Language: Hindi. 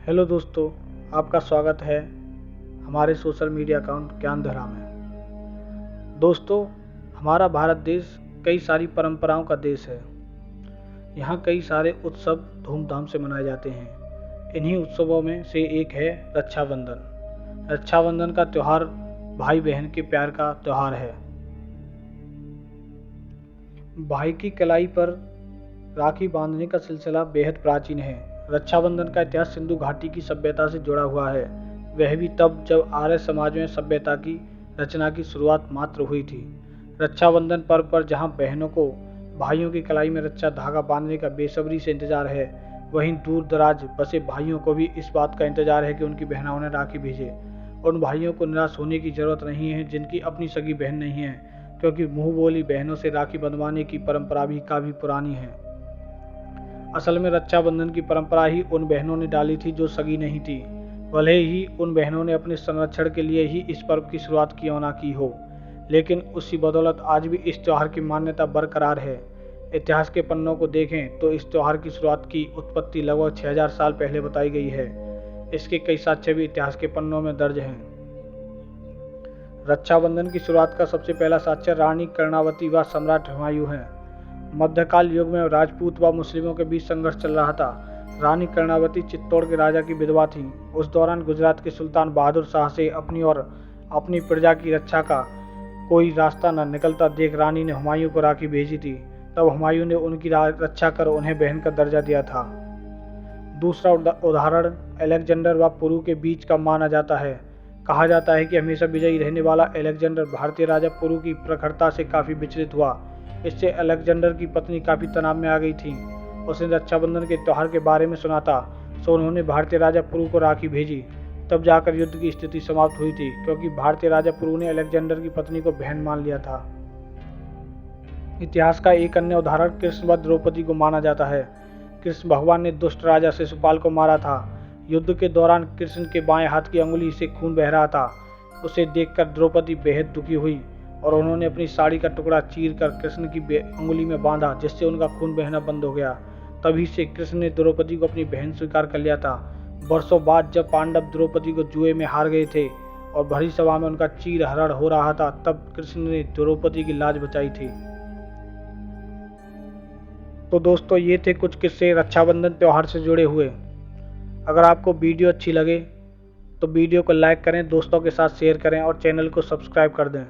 हेलो दोस्तों, आपका स्वागत है हमारे सोशल मीडिया अकाउंट ज्ञानधारा में। दोस्तों, हमारा भारत देश कई सारी परंपराओं का देश है। यहाँ कई सारे उत्सव धूमधाम से मनाए जाते हैं। इन्हीं उत्सवों में से एक है रक्षाबंधन। रक्षाबंधन का त्यौहार भाई बहन के प्यार का त्यौहार है। भाई की कलाई पर राखी बांधने का सिलसिला बेहद प्राचीन है। रक्षाबंधन का इतिहास सिंधु घाटी की सभ्यता से जुड़ा हुआ है। वह भी तब जब आर्य समाज में सभ्यता की रचना की शुरुआत मात्र हुई थी। रक्षाबंधन पर्व पर जहां बहनों को भाइयों की कलाई में रक्षा धागा बांधने का बेसब्री से इंतजार है, वहीं दूर दराज बसे भाइयों को भी इस बात का इंतजार है कि उनकी बहनें उन्हें राखी भेजे। उन भाइयों को निराश होने की जरूरत नहीं है जिनकी अपनी सगी बहन नहीं है, क्योंकि मुंह बोली बहनों से राखी बंधवाने की परंपरा भी काफी पुरानी है। असल में रक्षाबंधन की परंपरा ही उन बहनों ने डाली थी जो सगी नहीं थी। भले ही उन बहनों ने अपने संरक्षण के लिए ही इस पर्व की शुरुआत क्यों ना की हो, लेकिन उसी बदौलत आज भी इस त्योहार की मान्यता बरकरार है। इतिहास के पन्नों को देखें तो इस त्योहार की शुरुआत की उत्पत्ति लगभग 6000 साल पहले बताई गई है। इसके कई साक्ष्य भी इतिहास के पन्नों में दर्ज हैं। रक्षाबंधन की शुरुआत का सबसे पहला साक्ष्य रानी कर्णावती व सम्राट हुमायूं है। मध्यकाल युग में राजपूत व मुस्लिमों के बीच संघर्ष चल रहा था। रानी कर्णावती चित्तौड़ के राजा की विधवा थी। उस दौरान गुजरात के सुल्तान बहादुर शाह से अपनी और अपनी प्रजा की रक्षा का कोई रास्ता न निकलता देख रानी ने हुमायूं को राखी भेजी थी। तब हुमायूं ने उनकी रक्षा कर उन्हें बहन का दर्जा दिया था। दूसरा उदाहरण अलेक्जेंडर व पुरु के बीच का माना जाता है। कहा जाता है कि हमेशा विजयी रहने वाला अलेक्जेंडर भारतीय राजा पुरु की प्रखरता से काफी विचलित हुआ। इससे अलेक्जेंडर की पत्नी काफी तनाव में आ गई थी। उसने रक्षाबंधन के त्योहार के बारे में सुना था, सो उन्होंने भारतीय राजा पुरु को राखी भेजी। तब जाकर युद्ध की स्थिति समाप्त हुई थी, क्योंकि भारतीय राजा पुरु ने अलेक्जेंडर की पत्नी को बहन मान लिया था। इतिहास का एक अन्य उदाहरण कृष्ण व द्रौपदी को माना जाता है। कृष्ण भगवान ने दुष्ट राजा शिशुपाल को मारा था। युद्ध के दौरान कृष्ण के बाएं हाथ की अंगुली से खून बह रहा था। उसे देखकर द्रौपदी बेहद दुखी हुई और उन्होंने अपनी साड़ी का टुकड़ा चीर कर कृष्ण की अंगुली में बांधा, जिससे उनका खून बहना बंद हो गया। तभी से कृष्ण ने द्रौपदी को अपनी बहन स्वीकार कर लिया था। वर्षों बाद जब पांडव द्रौपदी को जुए में हार गए थे और भरी सभा में उनका चीर हरण हो रहा था, तब कृष्ण ने द्रौपदी की लाज बचाई थी। तो दोस्तों, ये थे कुछ किस्से रक्षाबंधन त्योहार से जुड़े हुए। अगर आपको वीडियो अच्छी लगे तो वीडियो को लाइक करें, दोस्तों के साथ शेयर करें और चैनल को सब्सक्राइब कर दें।